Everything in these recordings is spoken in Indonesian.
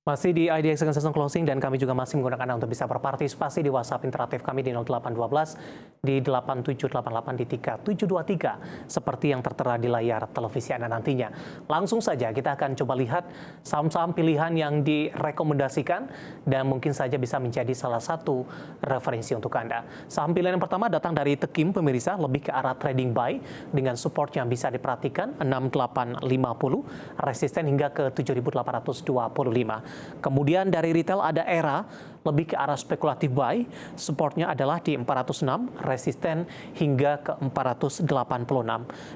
Masih di IDX Season Closing dan kami juga masih menggunakan Anda untuk bisa berpartisipasi di WhatsApp interaktif kami di 0812 di 8788 di 3723 seperti yang tertera di layar televisi Anda nantinya. Langsung saja kita akan coba lihat saham-saham pilihan yang direkomendasikan dan mungkin saja bisa menjadi salah satu referensi untuk Anda. Saham pilihan yang pertama datang dari Tekim pemirsa, lebih ke arah trading buy dengan support yang bisa diperhatikan 6850, resisten hingga ke 7825. Kemudian dari retail ada Era, lebih ke arah spekulatif buy, supportnya adalah di 406, resisten hingga ke 486.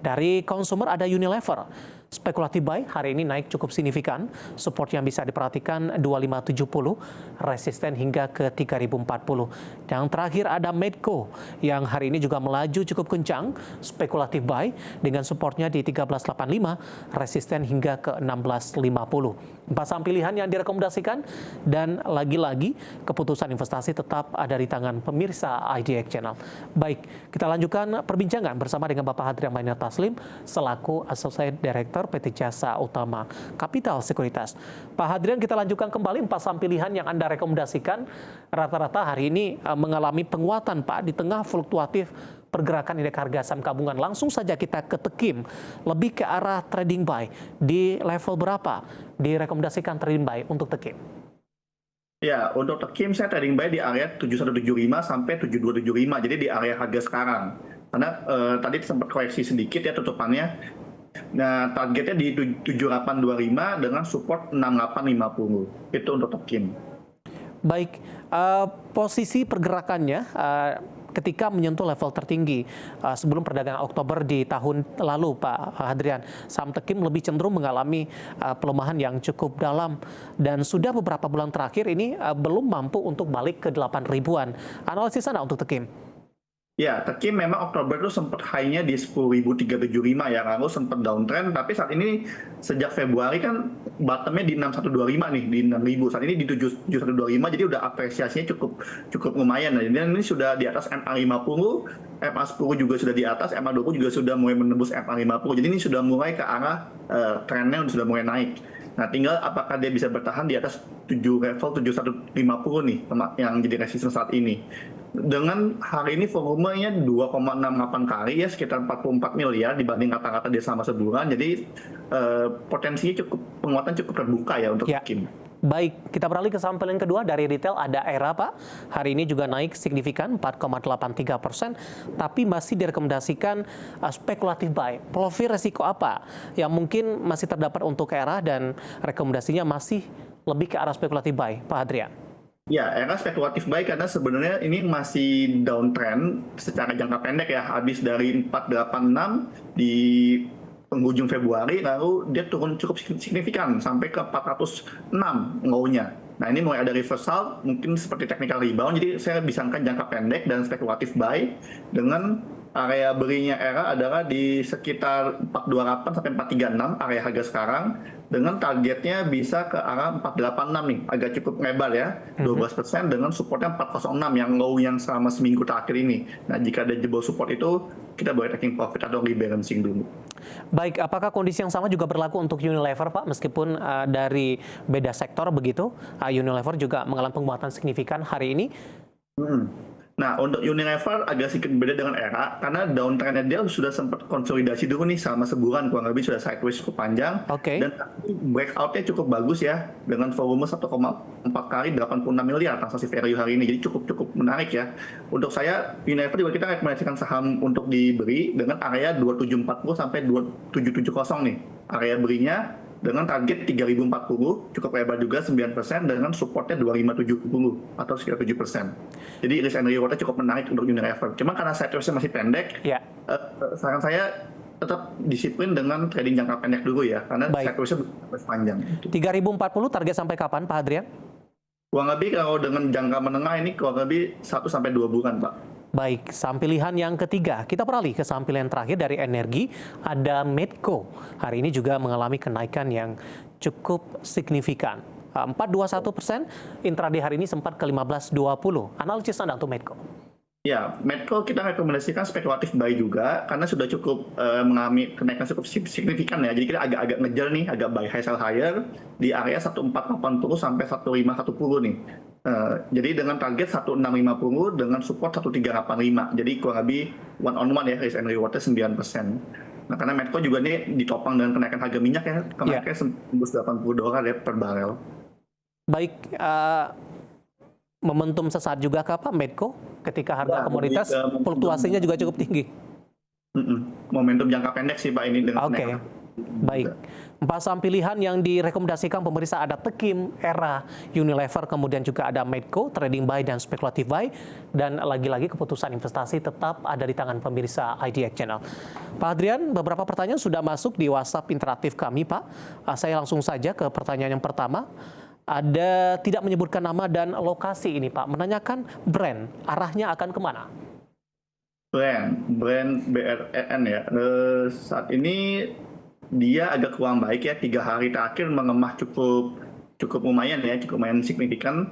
Dari consumer ada Unilever, spekulatif buy hari ini naik cukup signifikan, support yang bisa diperhatikan 2570, resisten hingga ke 3040. Dan terakhir ada Medco yang hari ini juga melaju cukup kencang, spekulatif buy dengan supportnya di 1385, resisten hingga ke 1650. Empat saham pilihan yang direkomendasikan dan lagi-lagi keputusan investasi tetap ada di tangan pemirsa IDX Channel. Baik, kita lanjutkan perbincangan bersama dengan Bapak Hadrian Mainer Taslim selaku Associate Director PT Jasa Utama Capital Sekuritas. Pak Hadrian, kita lanjutkan kembali empat saham pilihan yang Anda rekomendasikan. Rata-rata hari ini mengalami penguatan Pak di tengah fluktuatif pergerakan indeks harga saham gabungan. Langsung saja kita ke Tekim, lebih ke arah trading buy. Di level berapa direkomendasikan trading buy untuk Tekim? Ya, untuk Tekim saya trading buy di area 7175 sampai 7275, jadi di area harga sekarang. Karena tadi sempat koreksi sedikit ya tutupannya. Nah, targetnya di 7825 dengan support 6850. Itu untuk Tekim. Baik, posisi pergerakannya ketika menyentuh level tertinggi sebelum perdagangan Oktober di tahun lalu, Pak Hadrian, saham Tekim lebih cenderung mengalami pelemahan yang cukup dalam dan sudah beberapa bulan terakhir ini belum mampu untuk balik ke 8 ribuan. Analisis Anda untuk Tekim? Ya, Tekim memang Oktober itu sempat high-nya di 10.375 ya, lalu sempat downtrend, tapi saat ini sejak Februari kan bottom-nya di 6125 nih, di 6.000. Saat ini di 7125, jadi udah apresiasinya cukup lumayan. Nah, dan ini sudah di atas MA50, MA10 juga sudah di atas, MA20 juga sudah mulai menembus MA50. Jadi ini sudah mulai ke arah trennya sudah mulai naik. Nah, tinggal apakah dia bisa bertahan di atas level 7150 nih, yang jadi resistance saat ini. Dengan hari ini volumenya 2,68 kali ya, sekitar 44 miliar dibanding kata-kata dia sama sebulan. Jadi potensinya penguatan cukup terbuka ya untuk Tekim. Baik, kita beralih ke saham pilihan kedua dari retail ada Era, Pak. Hari ini juga naik signifikan 4,83%, tapi masih direkomendasikan spekulatif buy. Profil resiko apa yang mungkin masih terdapat untuk Era dan rekomendasinya masih lebih ke arah spekulatif buy, Pak Hadrian? Ya, era spekulatif buy karena sebenarnya ini masih downtrend secara jangka pendek ya. Habis dari 486 di penghujung Februari, lalu dia turun cukup signifikan sampai ke 406 low-nya. Nah, ini mulai ada reversal, mungkin seperti technical rebound, jadi saya bisa angkat jangka pendek dan spekulatif buy dengan area belinya Era adalah di sekitar 428 sampai 436 area harga sekarang, dengan targetnya bisa ke arah 486 nih, agak cukup lebar ya, 12% dengan supportnya 406 yang low yang selama seminggu terakhir ini. Nah, jika ada jebol support itu, kita boleh taking profit atau rebalancing dulu. Baik, apakah kondisi yang sama juga berlaku untuk Unilever, Pak? Meskipun dari beda sektor begitu, Unilever juga mengalami penguatan signifikan hari ini. Nah, untuk Unilever agak sedikit beda dengan Era, karena downtrend-nya dia sudah sempat konsolidasi dulu nih selama sebulan, kurang lebih sudah sideways cukup panjang. Dan breakout-nya cukup bagus ya, dengan volume 1,4 kali 86 miliar transaksi value hari ini, jadi cukup menarik ya. Untuk saya, Unilever juga kita rekomendasikan saham untuk dibeli dengan area 2740 sampai 2770 nih, area belinya dengan target 3040, cukup lebar juga 9%, dengan supportnya 2570 atau sekitar 7%. Jadi risk and reward-nya cukup menarik untuk Unilever. Cuma karena sideways-nya masih pendek, saran saya tetap disiplin dengan trading jangka pendek dulu ya, karena sideways-nya masih panjang. 3040 target sampai kapan, Pak Hadrian? Kurang lebih kalau dengan jangka menengah ini kurang lebih 1-2 bulan, Pak. Baik, saham pilihan yang ketiga. Kita beralih ke saham pilihan terakhir dari energi, ada Medco. Hari ini juga mengalami kenaikan yang cukup signifikan. 4,21%, intraday hari ini sempat ke 15,20. Analisis Anda untuk Medco? Ya, Medco kita rekomendasikan spekulatif buy juga karena sudah cukup mengalami kenaikan cukup signifikan ya. Jadi kita agak-agak ngejar nih, agak buy high sell higher di area 1480 sampai 1510 nih. Jadi dengan target 1650 dengan support 1385. Jadi kurang lebih one on one ya, risk and rewardnya 9%. Nah, karena Medco juga nih ditopang dengan kenaikan harga minyak ya, kemarin tembus $80 ya per barel. Baik, momentum sesaat juga kah Pak Medco ketika harga komoditas fluktuasinya juga cukup tinggi? Momentum jangka pendek sih Pak ini dengan Oke, baik. 4 saham pilihan yang direkomendasikan pemirsa ada Tekim, Era, Unilever, kemudian juga ada Medco, trading buy dan spekulatif buy. Dan lagi-lagi keputusan investasi tetap ada di tangan pemirsa IDX Channel. Pak Adrian, beberapa pertanyaan sudah masuk di WhatsApp interaktif kami Pak. Saya langsung saja ke pertanyaan yang pertama. Ada tidak menyebutkan nama dan lokasi ini Pak, menanyakan brand, arahnya akan kemana? Brand BREN ya. Saat ini dia agak kurang baik ya, 3 hari terakhir mengemah cukup lumayan ya, cukup lumayan signifikan.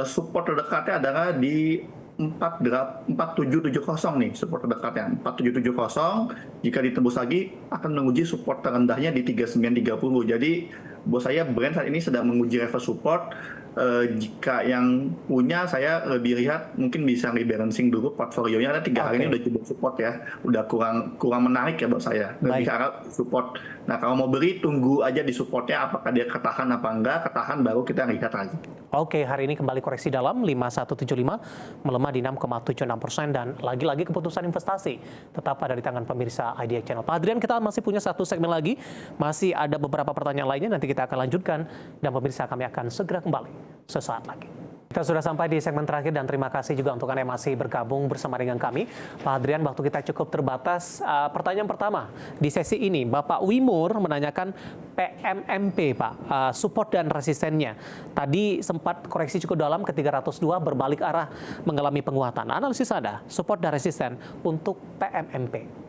Support terdekatnya adalah di 4770 nih, support terdekatnya 4770. Jika ditembus lagi akan menguji support terendahnya di 3930. Jadi buat saya brand saat ini sedang menguji level support. Jika yang punya saya lebih lihat mungkin bisa rebalancing dulu portfolionya. Ada 3 hari ini udah coba support ya, udah kurang menarik ya buat saya, lebih ke arah support. Nah kalau mau beli tunggu aja di supportnya, apakah dia ketahan apa enggak, ketahan baru kita lihat lagi. Oke, hari ini kembali koreksi dalam 5175 melemah di 6,76% dan lagi-lagi keputusan investasi tetap ada di tangan pemirsa IDX Channel. Pak Adrian, kita masih punya satu segmen lagi, masih ada beberapa pertanyaan lainnya, nanti kita akan lanjutkan dan pemirsa kami akan segera kembali sesaat lagi. Kita sudah sampai di segmen terakhir dan terima kasih juga untuk Anda yang masih bergabung bersama dengan kami. Pak Adrian, waktu kita cukup terbatas. Pertanyaan pertama di sesi ini, Bapak Wimur menanyakan PMMP, Pak, support dan resistennya. Tadi sempat koreksi cukup dalam ke 302, berbalik arah mengalami penguatan. Analisis Anda, support dan resisten untuk PMMP.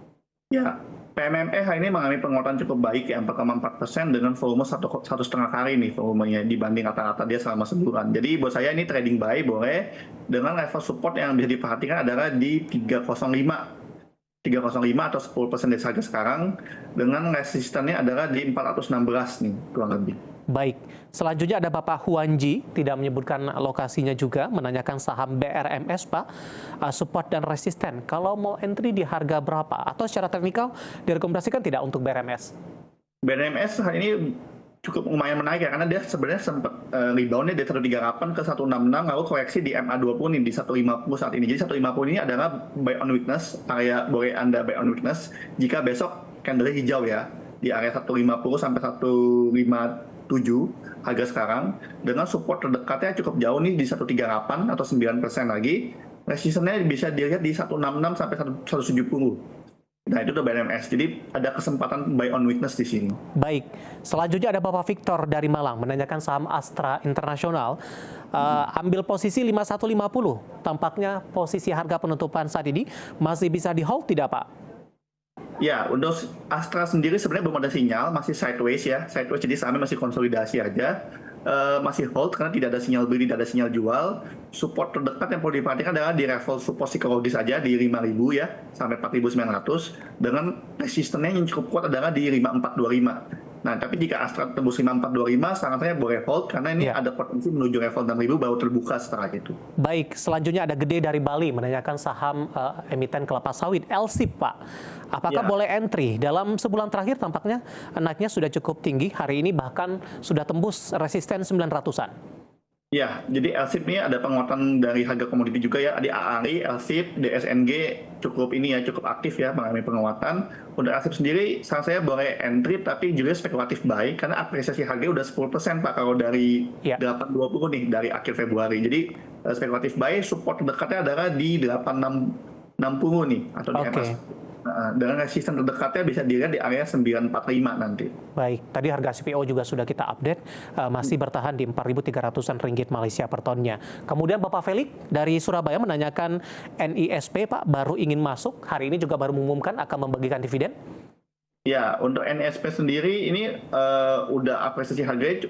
Ya, PMME hari ini mengalami penguatan cukup baik ya, 4,4% dengan volume 1,5 kali nih volumenya dibanding rata-rata dia selama sebulan. Jadi buat saya ini trading buy boleh, dengan level support yang bisa diperhatikan adalah di 305 atau 10% dari harga sekarang, dengan resistannya adalah di 416 nih kurang lebih. Baik, selanjutnya ada Bapak Huanji, tidak menyebutkan lokasinya juga, menanyakan saham BRMS Pak, support dan resisten. Kalau mau entry di harga berapa? Atau secara teknikal direkomendasikan tidak untuk BRMS? BRMS hari ini cukup lumayan menarik ya, karena dia sebenarnya sempat reboundnya dari 138 ke 166, lalu koreksi di MA20 nih di 150 saat ini. Jadi 150 ini adalah buy on weakness, area boleh Anda buy on weakness jika besok candle hijau ya, di area 150 sampai 157 harga sekarang, dengan support terdekatnya cukup jauh nih di 138 atau 9% lagi. Resistennya bisa dilihat di 166 sampai 170. Nah itu tuh BRMS, jadi ada kesempatan buy on weakness di sini. Baik, selanjutnya ada Bapak Victor dari Malang menanyakan saham Astra Internasional. Ambil posisi 5150, tampaknya posisi harga penutupan saat ini masih bisa di hold tidak Pak? Ya, untuk Astra sendiri sebenarnya belum ada sinyal, masih sideways ya, sideways, jadi sahamnya masih konsolidasi aja. Masih hold karena tidak ada sinyal beli, tidak ada sinyal jual. Support terdekat yang perlu diperhatikan adalah di level support psikologis saja di 5.000 ya sampai 4.900, dengan resistennya yang cukup kuat adalah di 5.425. Nah, tapi jika Astra tembus 5.425, saran saya boleh hold karena ini ada potensi menuju level 6.000 baru terbuka setelah itu. Baik, selanjutnya ada Gede dari Bali menanyakan saham emiten kelapa sawit LSIP Pak. Apakah boleh entry? Dalam sebulan terakhir tampaknya naiknya sudah cukup tinggi, hari ini bahkan sudah tembus resisten 900-an. Ya, jadi LSIP ini ada penguatan dari harga komoditi juga ya. Di AARI, LSIP, DSNG cukup aktif ya mengalami penguatan. Untuk LSIP sendiri, saran saya boleh entry tapi juga spekulatif buy karena apresiasi harga udah 10% Pak kalau dari 820 nih dari akhir Februari. Jadi spekulatif buy, support terdekatnya adalah di 8660 nih atau di atas. Dengan resisten terdekatnya bisa dilihat di area 945 nanti. Baik, tadi harga CPO juga sudah kita update, masih bertahan di 4.300-an ringgit Malaysia per tonnya. Kemudian Bapak Felix dari Surabaya menanyakan NISP Pak, baru ingin masuk, hari ini juga baru mengumumkan akan membagikan dividen. Ya, untuk NISP sendiri ini udah apresiasi harganya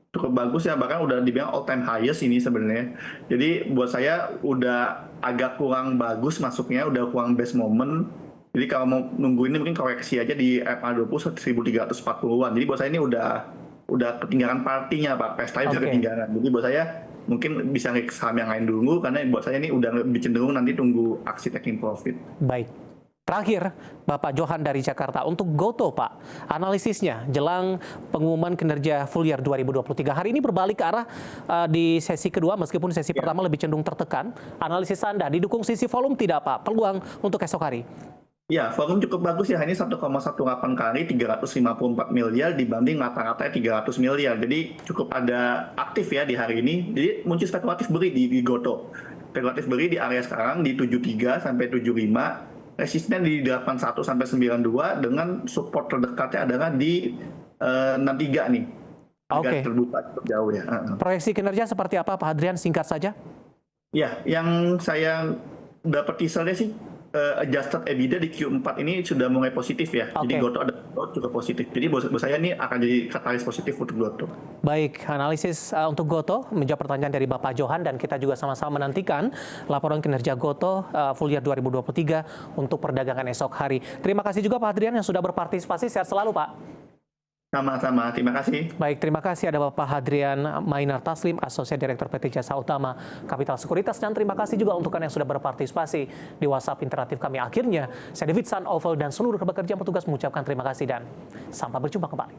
cukup bagus ya, bahkan udah dibilang all time highest ini sebenarnya. Jadi buat saya udah agak kurang bagus masuknya, udah kurang best moment. Jadi kalau mau nunggu ini mungkin koreksi aja di MA20 1340-an. Jadi buat saya ini udah ketinggalan partinya Pak, pestanya udah ketinggalan. Jadi buat saya mungkin bisa ngeklik saham yang lain dulu, karena buat saya ini udah lebih cenderung nanti tunggu aksi taking profit. Baik. Terakhir, Bapak Johan dari Jakarta, untuk GoTo Pak, analisisnya jelang pengumuman kinerja full year 2023. Hari ini berbalik ke arah di sesi kedua, meskipun sesi pertama lebih cenderung tertekan. Analisis Anda didukung sisi volume tidak Pak? Peluang untuk esok hari? Ya, volume cukup bagus ya, ini 1,18 kali 354 miliar dibanding rata-ratanya 300 miliar. Jadi cukup ada aktif ya di hari ini. Jadi muncul spekulatif beli di GoTo. Spekulatif beli di area sekarang di 73 sampai 75. Resisten di 81 sampai 92 dengan support terdekatnya adalah di 63 nih. Agak terbuka cukup jauh ya. Proyeksi kinerja seperti apa Pak Hadrian, singkat saja? Ya, yang saya dapat teasernya sih adjusted EBITDA di Q4 ini sudah mulai positif ya. Jadi GoTo ada cukup positif. Jadi buat saya ini akan jadi katalis positif untuk GoTo. Baik, analisis untuk GoTo menjawab pertanyaan dari Bapak Johan, dan kita juga sama-sama menantikan laporan kinerja GoTo full year 2023 untuk perdagangan esok hari. Terima kasih juga Pak Hadrian yang sudah berpartisipasi. Sehat selalu Pak. Sama-sama, terima kasih. Baik, terima kasih ada Bapak Hadrian Mainar Taslim, Asosiat Direktur PT Jasa Utama Kapital Sekuritas, dan terima kasih juga untuk Anda yang sudah berpartisipasi di WhatsApp interaktif kami. Akhirnya, saya David San Oval dan seluruh pekerja petugas mengucapkan terima kasih dan sampai berjumpa kembali.